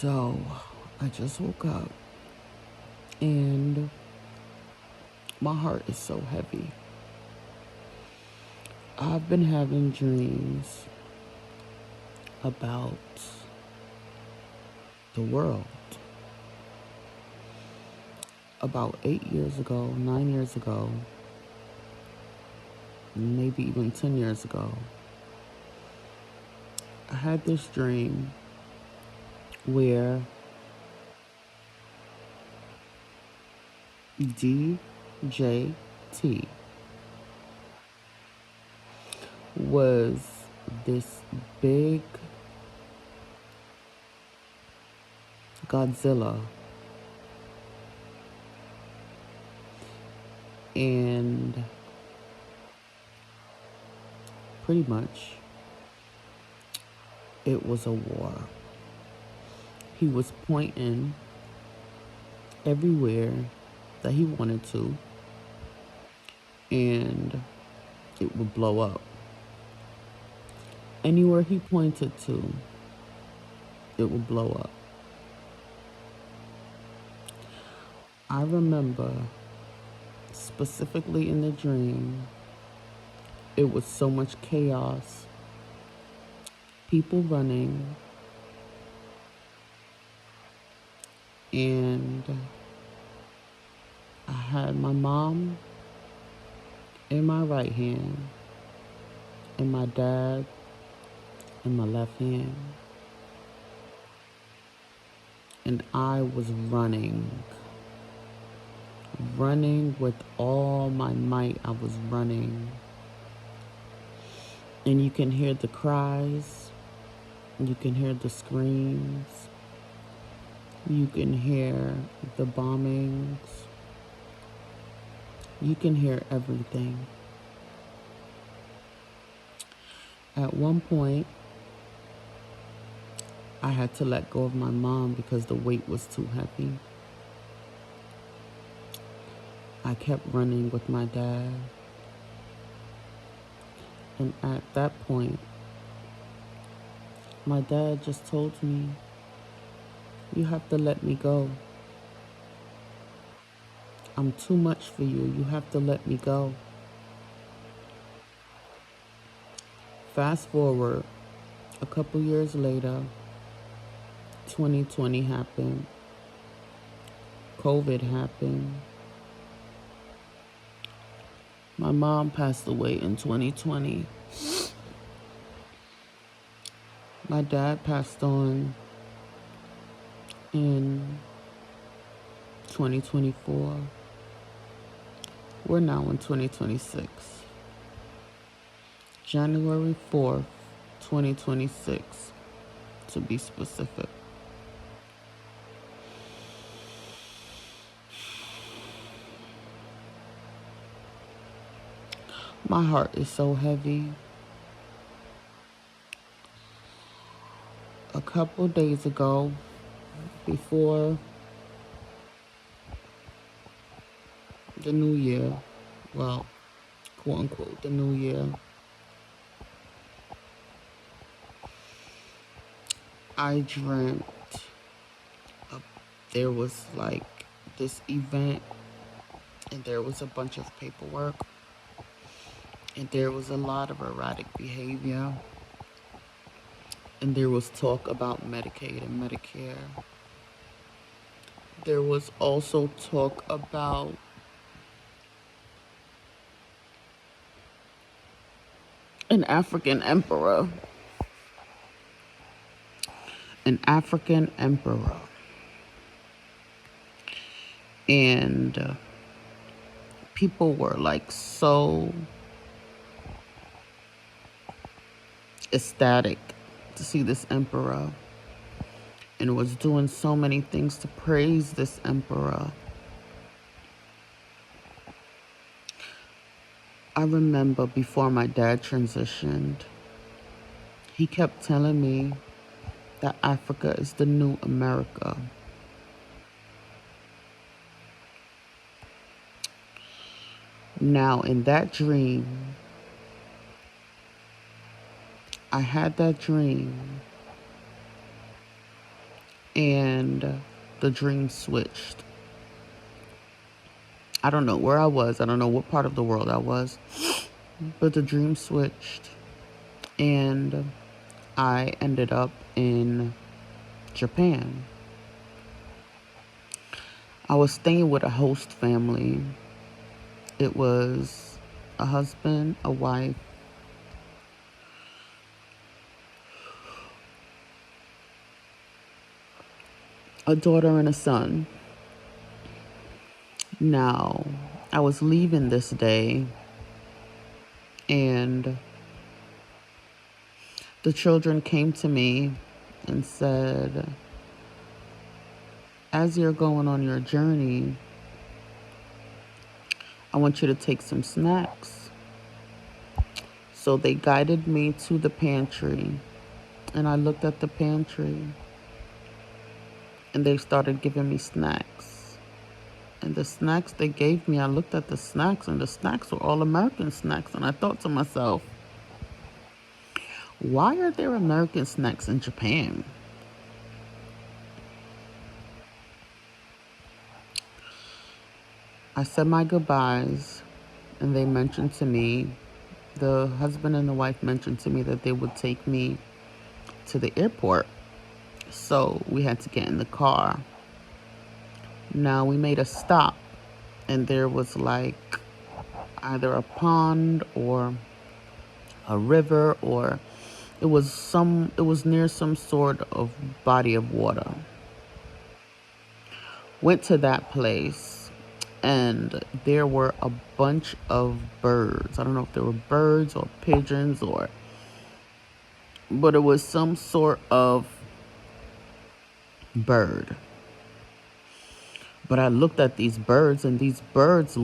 So I just woke up and my heart is so heavy. I've been having dreams about the world. About 8 years ago, 9 years ago, maybe even 10 years ago, I had this dream where DJT was this big Godzilla, and pretty much it was a war. He was pointing everywhere that he wanted to, and it would blow up. Anywhere he pointed to, it would blow up. I remember specifically in the dream, it was so much chaos, people running, and I had my mom in my right hand and my dad in my left hand. And I was running with all my might. I was running. And you can hear the cries, you can hear the screams, you can hear the bombings, you can hear everything. At one point, I had to let go of my mom because the weight was too heavy. I kept running with my dad. And at that point, my dad just told me, "You have to let me go. I'm too much for you. You have to let me go." Fast forward a couple years later, 2020 happened. COVID happened. My mom passed away in 2020. My dad passed on in 2024. We're now in 2026. January 4th, 2026, to be specific. My heart is so heavy. A couple days ago, before the new year, well, quote unquote, the new year, I dreamt there was like this event, and there was a bunch of paperwork, and there was a lot of erratic behavior, and there was talk about Medicaid and Medicare. There was also talk about an African emperor. An African emperor. And people were like so ecstatic to see this emperor, and was doing so many things to praise this emperor. I remember before my dad transitioned, he kept telling me that Africa is the new America. Now, in that dream, I had that dream and the dream switched. I don't know where I was. I don't know what part of the world I was, but the dream switched, and I ended up in Japan. I was staying with a host family. It was a husband, a wife, a daughter, and a son. Now, I was leaving this day, and the children came to me and said, as you're going on your journey, I want you to take some snacks. So they guided me to the pantry, and I looked at the pantry, and they started giving me snacks. And the snacks they gave me, I looked at the snacks, and the snacks were all American snacks. And I thought to myself, why are there American snacks in Japan? I said my goodbyes, and they mentioned to me, the husband and the wife mentioned to me that they would take me to the airport. So we had to get in the car. Now we made a stop, and there was like either a pond or a river, or it was near some sort of body of water. Went to that place, and there were a bunch of birds. I don't know if they were birds or pigeons, but it was some sort of bird. But I looked at these birds, and these birds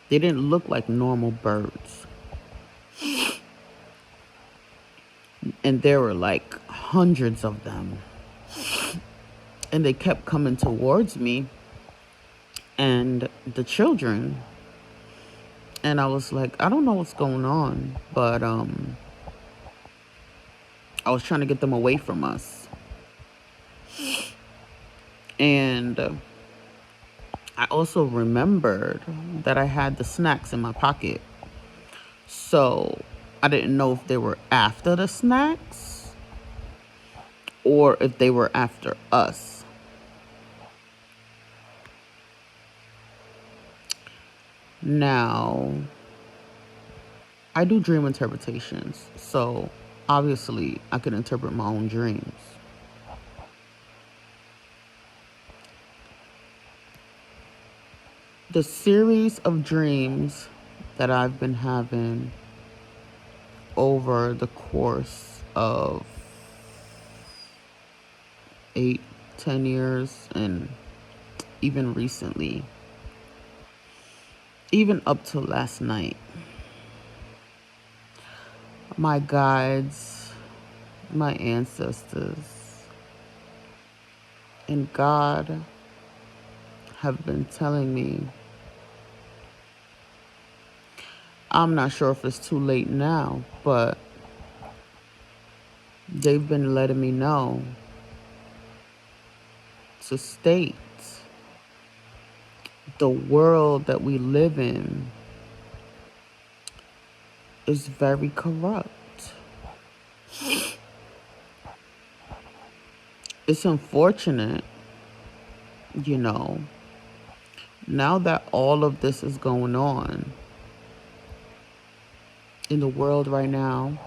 they didn't look like normal birds. And there were like hundreds of them. And they kept coming towards me and the children. And I was like, I don't know what's going on, but I was trying to get them away from us. And I also remembered that I had the snacks in my pocket. So I didn't know if they were after the snacks or if they were after us. Now, I do dream interpretations, so obviously I can interpret my own dreams. The series of dreams that I've been having over the course of 8-10 years, and even recently, even up to last night, my guides, my ancestors, and God have been telling me, I'm not sure if it's too late now, but they've been letting me know to state the world that we live in is very corrupt. It's unfortunate, now that all of this is going on in the world right now.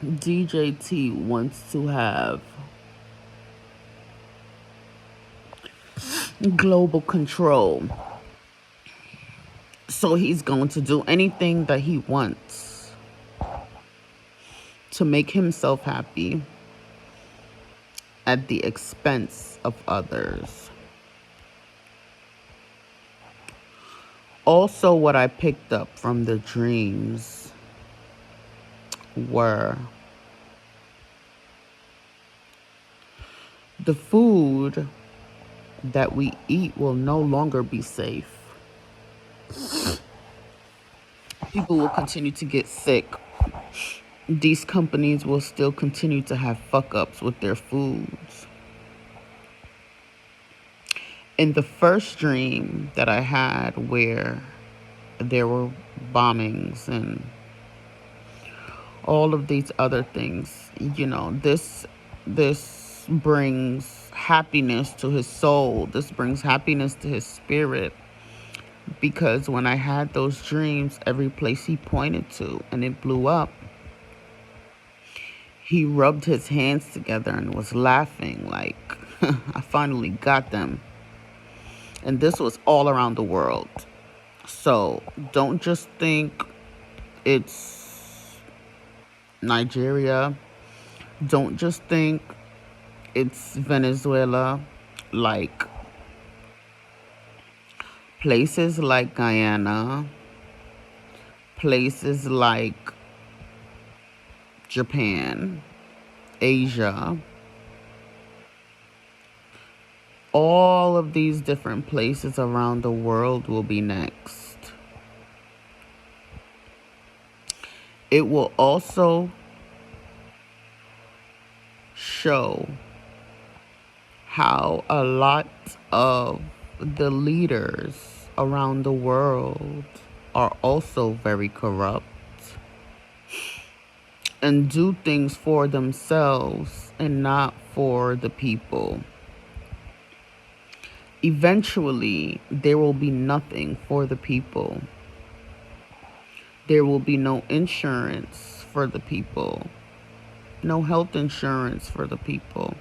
DJT wants to have global control. So he's going to do anything that he wants to make himself happy at the expense of others. Also, what I picked up from the dreams were the food that we eat will no longer be safe. People will continue to get sick these companies will still continue to have fuck ups with their foods. In the first dream that I had, where there were bombings and all of these other things, this brings happiness to his soul. This brings happiness to his spirit, because when I had those dreams, every place he pointed to and it blew up, he rubbed his hands together and was laughing like, I finally got them. And this was all around the world. So don't just think it's Nigeria. Don't just think it's Venezuela. Like, places like Guyana, places like Japan, Asia, all of these different places around the world will be next. It will also show how a lot of the leaders around the world are also very corrupt and do things for themselves and not for the people. Eventually, there will be nothing for the people. There will be no insurance for the people, no health insurance for the people.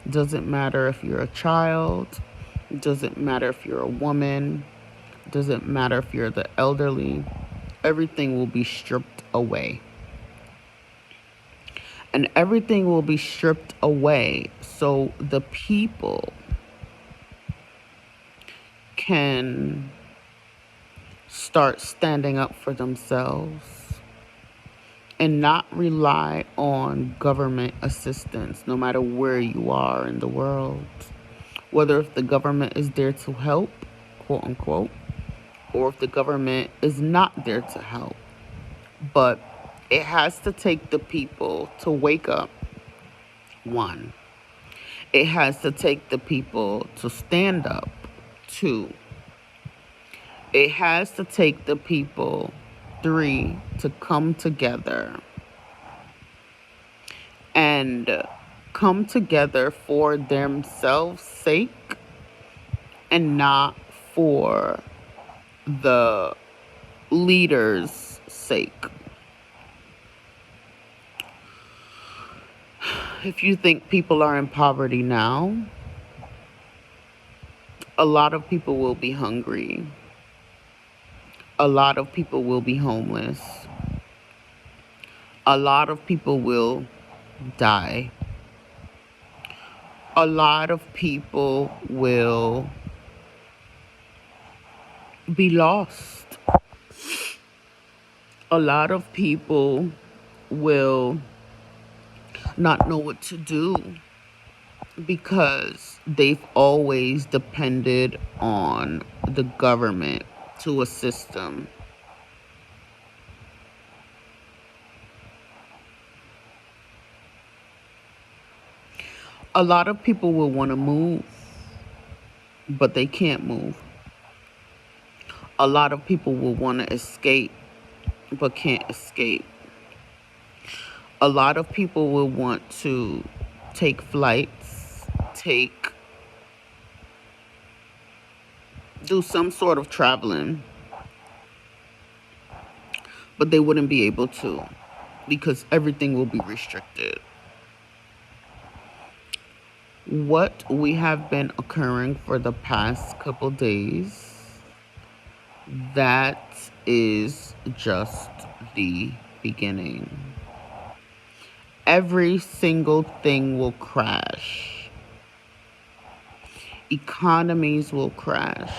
Doesn't matter if you're a child, doesn't matter if you're a woman, doesn't matter if you're the elderly. Everything will be stripped away. And everything will be stripped away so the people can start standing up for themselves and not rely on government assistance, no matter where you are in the world. Whether if the government is there to help, quote unquote, or if the government is not there to help. But it has to take the people to wake up. One, it has to take the people to stand up. Two, it has to take the people, three, to come together and come together for themselves' sake and not for the leaders' sake. If you think people are in poverty now, a lot of people will be hungry. A lot of people will be homeless. A lot of people will die. A lot of people will be lost. A lot of people will not know what to do because they've always depended on the government to assist them. A lot of people will want to move, but they can't move. A lot of people will want to escape, but can't escape. A lot of people will want to take flights, do some sort of traveling, but they wouldn't be able to because everything will be restricted. What we have been occurring for the past couple days, that is just the beginning. Every single thing will crash. Economies will crash.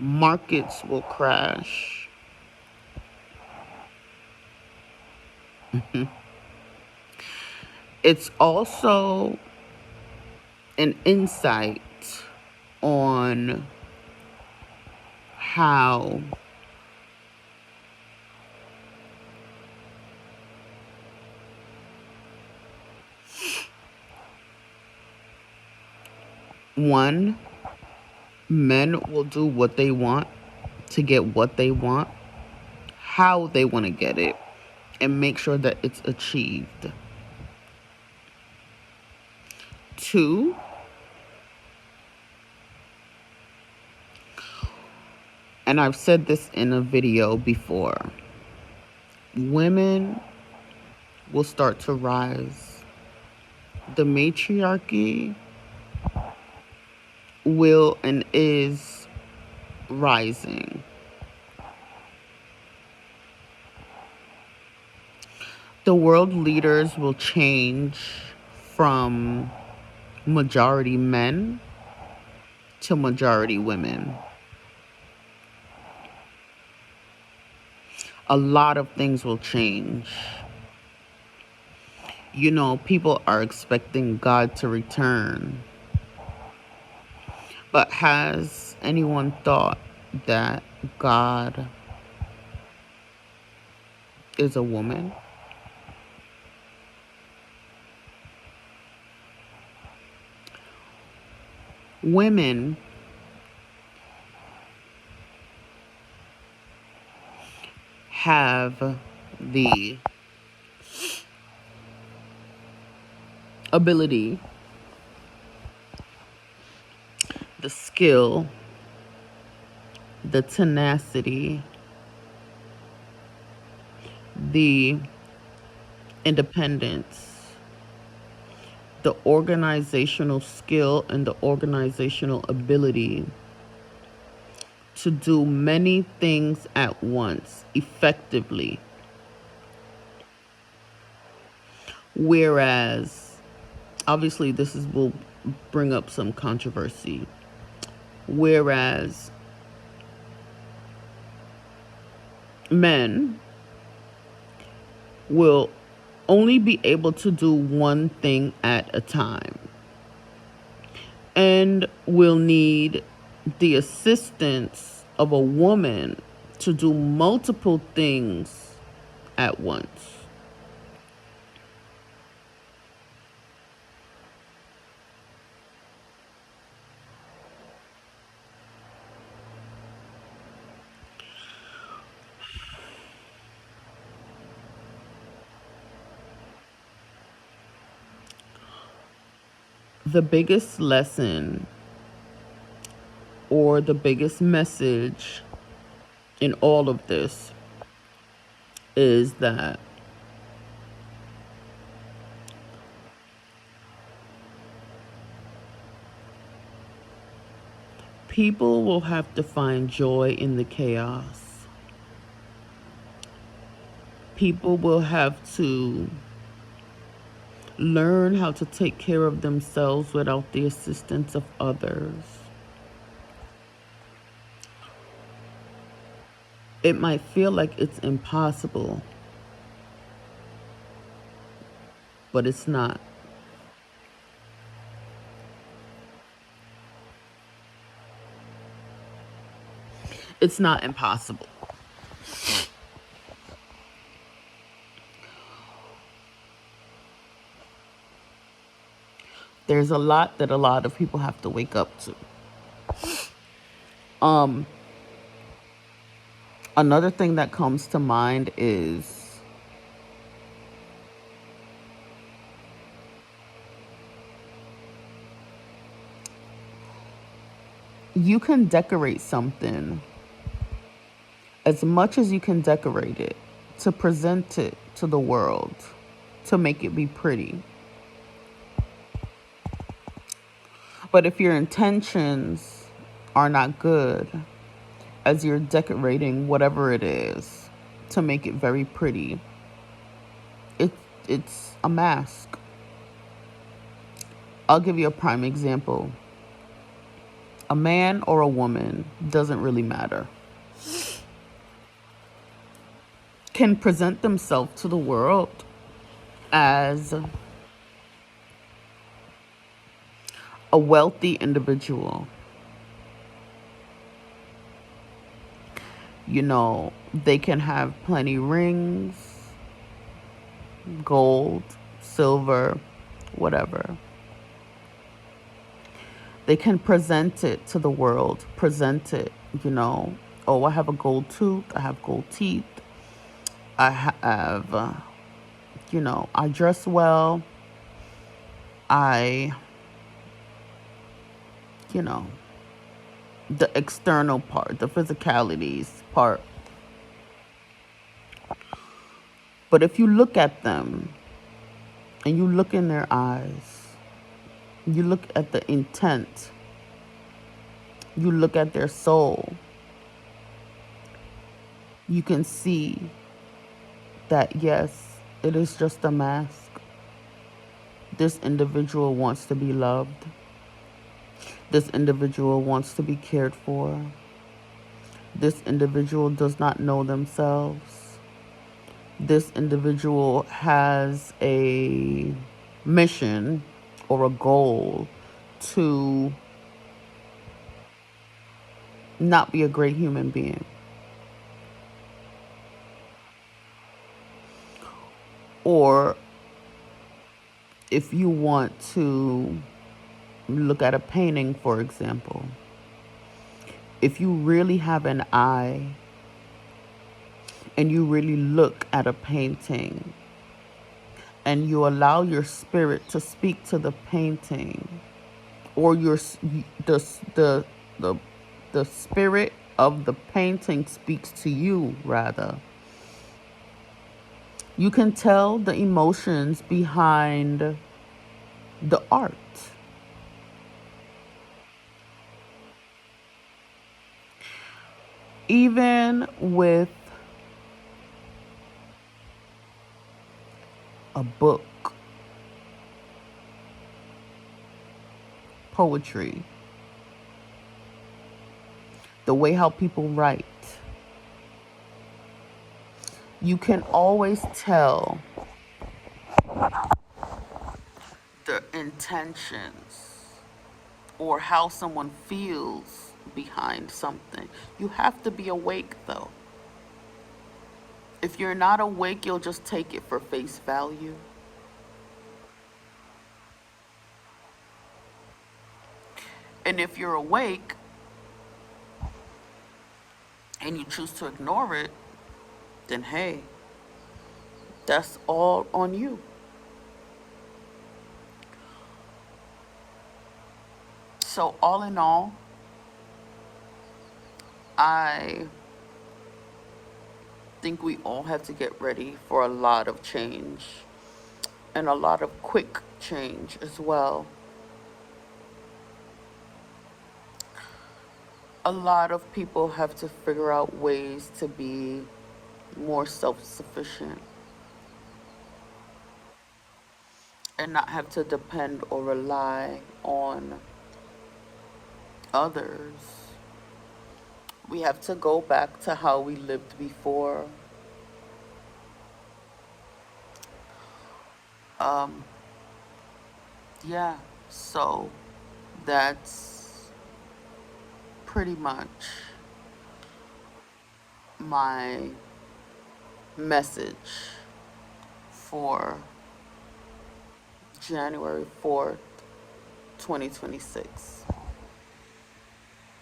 Markets will crash. It's also an insight on how One, men will do what they want to get what they want, how they want to get it, and make sure that it's achieved. Two, and I've said this in a video before, women will start to rise. The matriarchy will and is rising. The world leaders will change from majority men to majority women. A lot of things will change. You know, people are expecting God to return. But has anyone thought that God is a woman? Women have the ability, the skill, the tenacity, the independence, the organizational skill, and the organizational ability to do many things at once effectively. Whereas, obviously, will bring up some controversy. Whereas men will only be able to do one thing at a time and will need the assistance of a woman to do multiple things at once. The biggest lesson or the biggest message in all of this is that people will have to find joy in the chaos. People will have to learn how to take care of themselves without the assistance of others. It might feel like it's impossible, but it's not. It's not impossible. There's a lot that a lot of people have to wake up to. Another thing that comes to mind is you can decorate something as much as you can decorate it to present it to the world, to make it be pretty. But if your intentions are not good as you're decorating whatever it is to make it very pretty, it's a mask. I'll give you a prime example. A man or a woman, doesn't really matter, can present themselves to the world as a wealthy individual. You know, they can have plenty rings, gold, silver, whatever. They can present it to the world, present it, you know. Oh, I have a gold tooth, I have gold teeth, I have, I dress well, I, you know, the external part, the physicalities part. But if you look at them and you look in their eyes, you look at the intent, you look at their soul, you can see that yes, it is just a mask. This individual wants to be loved. This individual wants to be cared for. This individual does not know themselves. This individual has a mission or a goal to not be a great human being. Or if you want to look at a painting, for example, if you really have an eye and you really look at a painting and you allow your spirit to speak to the painting, or the the the spirit of the painting speaks to you, rather, you can tell the emotions behind the art. Even with a book, poetry, the way how people write, you can always tell the intentions or how someone feels behind something. You have to be awake, though. If you're not awake, you'll just take it for face value. And if you're awake and you choose to ignore it, then hey, that's all on you. So, all in all, I think we all have to get ready for a lot of change and a lot of quick change as well. A lot of people have to figure out ways to be more self-sufficient and not have to depend or rely on others. We have to go back to how we lived before. Um, yeah, so that's pretty much my message for January 4th, 2026.